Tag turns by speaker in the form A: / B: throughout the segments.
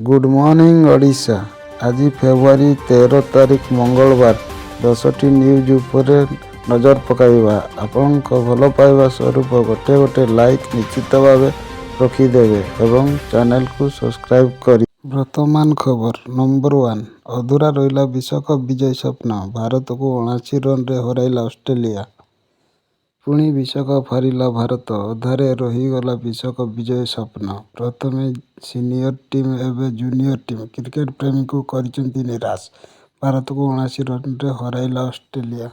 A: Good morning Odisha. ଆଜି ଫେବୃଆରୀ 13 ତାରିଖ ମଙ୍ଗଳବାର। 10ଟି ନ୍ୟୁଜ୍ ଉପରେ ନଜର ପକାଇବା। ଆପଣଙ୍କ ଭଲ ପାଇବା ସ୍ୱରୂପ ଗୋଟେ ଲାଇକ୍ ନିଶ୍ଚିତ ଭାବେ ରଖିଦେବେ ଏବଂ ଚ୍ୟାନେଲକୁ ସବସ୍କ୍ରାଇବ୍ କରି। ବର୍ତ୍ତମାନ ଖବର ନମ୍ବର 1। ଅଧୁରା ରହିଲା ବିଶ୍ୱକପ୍ ବିଜୟ ସ୍ୱପ୍ନ। ଭାରତକୁ 79 ରନରେ ହରାଇଲା ଅଷ୍ଟ୍ରେଲିଆ। ପୁଣି ବିଶ୍ୱକପ୍ ହାରିଲା ଭାରତ। ଅଧାରେ ରହିଗଲା ବିଶ୍ୱକପ୍ ବିଜୟ ସ୍ୱପ୍ନ। ପ୍ରଥମେ ସିନିୟର ଟିମ୍, ଏବେ ଜୁନିୟର ଟିମ୍ କ୍ରିକେଟ ପ୍ରେମୀଙ୍କୁ କରିଛନ୍ତି ନିରାଶ। ଭାରତକୁ 79 ରନରେ ହରାଇଲା ଅଷ୍ଟ୍ରେଲିଆ।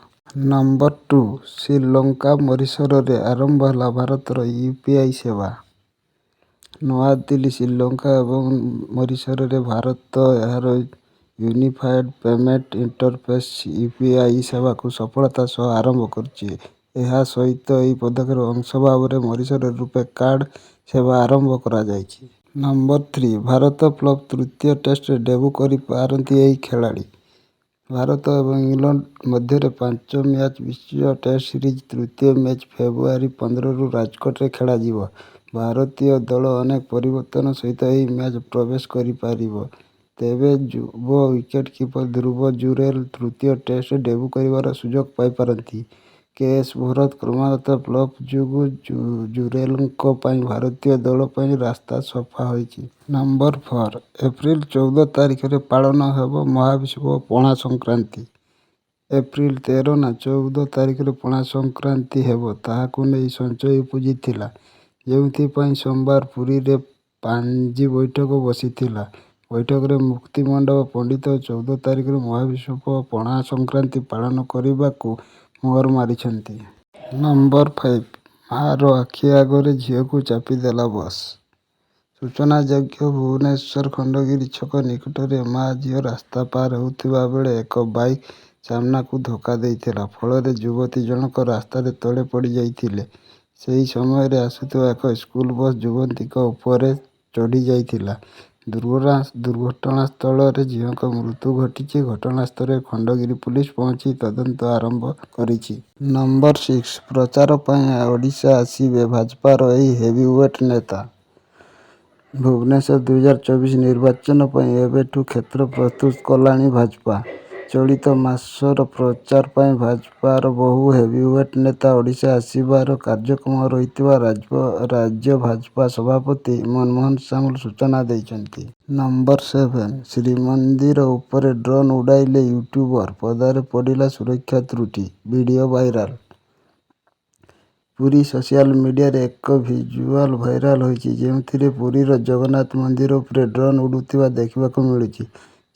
A: ନମ୍ବର 2। ଶ୍ରୀଲଙ୍କା ମରିସସରେ ଆରମ୍ଭ ହେଲା ଭାରତର ୟୁପିଆଇ ସେବା। ନୂଆଦିଲ୍ଲୀ। ଶ୍ରୀଲଙ୍କା ଏବଂ ମରିସସରେ ଭାରତ ଏହାର ୟୁନିଫାଏଡ୍ ପେମେଣ୍ଟ ଇଣ୍ଟରଫେସ୍ ୟୁପିଆଇ ସେବାକୁ ସଫଳତାର ସହ ଆରମ୍ଭ କରିଛି। ଏହା ସହିତ ଏହି ପଦକ୍ଷେପର ଅଂଶ ଭାବରେ ମରିସସରେ ରୂପେ କାର୍ଡ ସେବା ଆରମ୍ଭ କରାଯାଇଛି। ନମ୍ବର 3। ଭାରତ ପ୍ଲସ୍ ତୃତୀୟ ଟେଷ୍ଟରେ ଡେବ୍ୟୁ କରିପାରନ୍ତି ଏହି ଖେଳାଳି। ଭାରତ ଏବଂ ଇଂଲଣ୍ଡ ମଧ୍ୟରେ 5 ମ୍ୟାଚ୍ ବିଶିଷ୍ଟ ଟେଷ୍ଟ ସିରିଜର ତୃତୀୟ ମ୍ୟାଚ୍ ଫେବୃଆରୀ 15ରୁ ରାଜକୋଟରେ ଖେଳାଯିବ। ଭାରତୀୟ ଦଳ ଅନେକ ପରିବର୍ତ୍ତନ ସହିତ ଏହି ମ୍ୟାଚ୍ ପ୍ରବେଶ କରିପାରିବ। ତେବେ ଯୁବ ୱିକେଟକିପର ଧ୍ରୁବ ଜୁରେଲ ତୃତୀୟ ଟେଷ୍ଟରେ ଡେବ୍ୟୁ କରିବାର ସୁଯୋଗ ପାଇପାରନ୍ତି। କେଏସ୍ ଭରତ କ୍ରମାଗତ ଫ୍ଲପ୍ ଯୋଗୁଁ ଜୁରେଲଙ୍କ ପାଇଁ ଭାରତୀୟ ଦଳ ପାଇଁ ରାସ୍ତା ସଫା ହୋଇଛି। ନମ୍ବର 4। ଏପ୍ରିଲ 14 ତାରିଖରେ ପାଳନ ହେବ ମହାବିଷୁବ ପଣା ସଂକ୍ରାନ୍ତି। ଏପ୍ରିଲ 13 ନା 14 ତାରିଖରେ ପଣା ସଂକ୍ରାନ୍ତି ହେବ, ତାହାକୁ ନେଇ ସଂଶୟ ଉପୁଜିଥିଲା। ଯେଉଁଥିପାଇଁ ସୋମବାର ପୁରୀରେ ପାଞ୍ଜି ବୈଠକ ବସିଥିଲା। ବୈଠକରେ ମୁକ୍ତିମଣ୍ଡପ ପଣ୍ଡିତ 14 ତାରିଖରେ ମହାବିଷୁବ ପଣା ସଂକ୍ରାନ୍ତି ପାଳନ କରିବାକୁ ମୋହର ମାରିଛନ୍ତି। ନମ୍ବର 5। ମା'ର ଆଖି ଆଗରେ ଝିଅକୁ ଚାପିଦେଲା ବସ୍। ସୂଚନାଯୋଗ୍ୟ, ଭୁବନେଶ୍ୱର ଖଣ୍ଡଗିରି ଛକ ନିକଟରେ ମା' ଝିଅ ରାସ୍ତା ପାର ହେଉଥିବା ବେଳେ ଏକ ବାଇକ୍ ସାମ୍ନାକୁ ଧକ୍କା ଦେଇଥିଲା। ଫଳରେ ଯୁବତୀ ଜଣକ ରାସ୍ତାର ତଳେ ପଡ଼ିଯାଇଥିଲେ। ସେହି ସମୟରେ ଆସୁଥିବା ଏକ ସ୍କୁଲ ବସ୍ ଯୁବତୀଙ୍କ ଉପରେ ଚଢ଼ିଯାଇଥିଲା। ଦୁର୍ଘଟଣାସ୍ଥଳରେ ଝିଅଙ୍କ ମୃତ୍ୟୁ ଘଟିଛି। ଘଟଣାସ୍ଥଳରେ ଖଣ୍ଡଗିରି ପୁଲିସ ପହଞ୍ଚି ତଦନ୍ତ ଆରମ୍ଭ କରିଛି। ନମ୍ବର 6। ପ୍ରଚାର ପାଇଁ ଓଡ଼ିଶା ଆସିବେ ଭାଜପାର ଏହି ହେଭିୱେଟ୍ ନେତା। ଭୁବନେଶ୍ୱର 2024 ନିର୍ବାଚନ ପାଇଁ ଏବେଠୁ କ୍ଷେତ୍ର ପ୍ରସ୍ତୁତ କଲାଣି ଭାଜପା। ଚଳିତ ମାସର ପ୍ରଚାର ପାଇଁ ଭାଜପାର ବହୁ ହେଭିୱେଟ୍ ନେତା ଓଡ଼ିଶା ଆସିବାର କାର୍ଯ୍ୟକ୍ରମ ରହିଥିବା ରାଜ୍ୟ ଭାଜପା ସଭାପତି ମନମୋହନ ସାମଲ ସୂଚନା ଦେଇଛନ୍ତି। ନମ୍ବର 7। ଶ୍ରୀମନ୍ଦିର ଉପରେ ଡ୍ରୋନ୍ ଉଡ଼ାଇଲେ ୟୁଟ୍ୟୁବର, ପଦାରେ ପଡ଼ିଲା ସୁରକ୍ଷା ତ୍ରୁଟି, ଭିଡିଓ ଭାଇରାଲ। ପୁରୀ ସୋସିଆଲ ମିଡିଆରେ ଏକ ଭିଜୁଆଲ ଭାଇରାଲ ହୋଇଛି, ଯେଉଁଥିରେ ପୁରୀର ଜଗନ୍ନାଥ ମନ୍ଦିର ଉପରେ ଡ୍ରୋନ୍ ଉଡୁଥିବା ଦେଖିବାକୁ ମିଳୁଛି।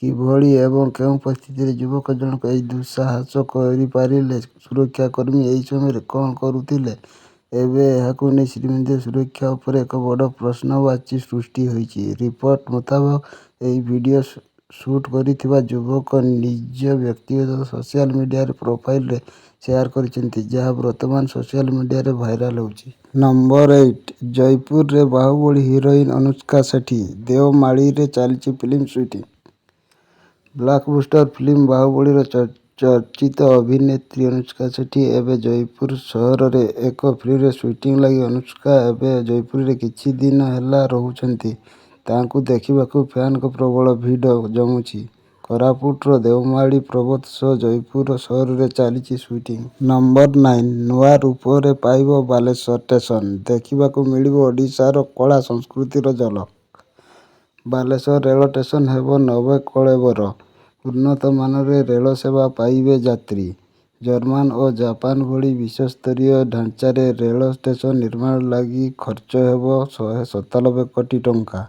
A: କିଭଳି ଏବଂ କେଉଁ ପରିସ୍ଥିତିରେ ଯୁବକ ଜଣକ ଏହି ଦୁଃସାହସ କରିପାରିଲେ, ସୁରକ୍ଷାକର୍ମୀ ଏହି ସମୟରେ କ'ଣ କରୁଥିଲେ, ଏବେ ଏହାକୁ ନେଇ ଶ୍ରୀମନ୍ଦିର ସୁରକ୍ଷା ଉପରେ ଏକ ବଡ଼ ପ୍ରଶ୍ନବାଚୀ ସୃଷ୍ଟି ହୋଇଛି। ରିପୋର୍ଟ ମୁତାବକ ଏହି ଭିଡିଓ ସୁଟ୍ କରିଥିବା ଯୁବକ ନିଜ ବ୍ୟକ୍ତିଗତ ସୋସିଆଲ ମିଡିଆ ପ୍ରୋଫାଇଲରେ ସେୟାର କରିଛନ୍ତି, ଯାହା ବର୍ତ୍ତମାନ ସୋସିଆଲ ମିଡିଆରେ ଭାଇରାଲ ହେଉଛି। ନମ୍ବର 8। ଜୟପୁରରେ ବାହୁବଳୀ ହିରୋଇନ୍ ଅନୁଷ୍କା ସେଠୀ। ଦେଓମାଳୀରେ ଚାଲିଛି ଫିଲ୍ମ ସୁଟିଂ। ବ୍ଲକବୁଷ୍ଟର ଫିଲ୍ମ ବାହୁବଳୀର ଚର୍ଚ୍ଚିତ ଅଭିନେତ୍ରୀ ଅନୁଷ୍କା ସେଠୀ ଏବେ ଜୟପୁର ସହରରେ ଏକ ଫିଲ୍ମର ସୁଟିଂ ଲାଗି ଅନୁଷ୍କା ଏବେ ଜୟପୁରରେ କିଛି ଦିନ ହେଲା ରହୁଛନ୍ତି। ତାଙ୍କୁ ଦେଖିବାକୁ ଫ୍ୟାନଙ୍କ ପ୍ରବଳ ଭିଡ଼ ଜମୁଛି। କୋରାପୁଟର ଦେଓମାଳୀ ପର୍ବତ ସହ ଜୟପୁର ସହରରେ ଚାଲିଛି ସୁଟିଂ। ନମ୍ବର 9। ନୂଆ ରୂପରେ ପାଇବ ବାଲେଶ୍ୱର ଷ୍ଟେସନ। ଦେଖିବାକୁ ମିଳିବ ଓଡ଼ିଶାର କଳା ସଂସ୍କୃତିର ଝଲକ। ବାଲେଶ୍ୱର ରେଳ ଷ୍ଟେସନ ହେବ ନବକଳେବର। ଉନ୍ନତ ମାନର ରେଳ ସେବା ପାଇବେ ଯାତ୍ରୀ। ଜର୍ମାନ ଓ ଜାପାନ ଭଳି ବିଶ୍ୱସ୍ତରୀୟ ଢାଞ୍ଚାରେ ରେଳ ଷ୍ଟେସନ ନିର୍ମାଣ ଲାଗି ଖର୍ଚ୍ଚ ହେବ 197 କୋଟି ଟଙ୍କା।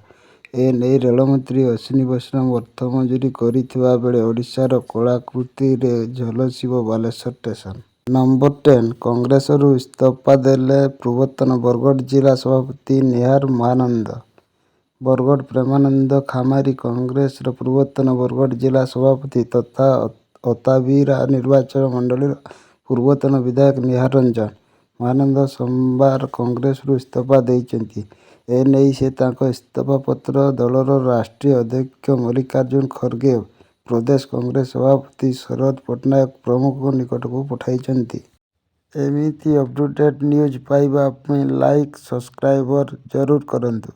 A: ଏନେଇ ରେଳମନ୍ତ୍ରୀ ଅଶ୍ୱିନୀ ବୈଷ୍ଣବ ଅର୍ଥ ମଞ୍ଜୁର କରିଥିବା ବେଳେ ଓଡ଼ିଶାର କଳାକୃତିରେ ଝଲସିବ ବାଲେଶ୍ୱର ଷ୍ଟେସନ। ନମ୍ବର 10। କଂଗ୍ରେସରୁ ଇସ୍ତଫା ଦେଲେ ପୂର୍ବତନ ବରଗଡ଼ ଜିଲ୍ଲା ସଭାପତି ନିହାର ମହାନନ୍ଦ। ବରଗଡ଼ ପ୍ରେମାନନ୍ଦ ଖାମାରୀ କଂଗ୍ରେସର ପୂର୍ବତନ ବରଗଡ଼ ଜିଲ୍ଲା ସଭାପତି ତଥା ଅତାବିରା ନିର୍ବାଚନ ମଣ୍ଡଳୀର ପୂର୍ବତନ ବିଧାୟକ ନିହାର ରଞ୍ଜନ ମହାନନ୍ଦ ସୋମବାର କଂଗ୍ରେସରୁ ଇସ୍ତଫା ଦେଇଛନ୍ତି। ଏନେଇ ସେ ତାଙ୍କ ଇସ୍ତଫା ପତ୍ର ଦଳର ରାଷ୍ଟ୍ରୀୟ ଅଧ୍ୟକ୍ଷ ମଲ୍ଲିକାର୍ଜୁନ ଖର୍ଗେ, ପ୍ରଦେଶ କଂଗ୍ରେସ ସଭାପତି ଶରଦ ପଟ୍ଟନାୟକ ପ୍ରମୁଖଙ୍କ ନିକଟକୁ ପଠାଇଛନ୍ତି। ଏମିତି ଅପ୍ ଟୁ ଡେଟ୍ ନ୍ୟୁଜ୍ ପାଇବା ପାଇଁ ଲାଇକ୍, ସବସ୍କ୍ରାଇବ୍ ଜରୁର କରନ୍ତୁ।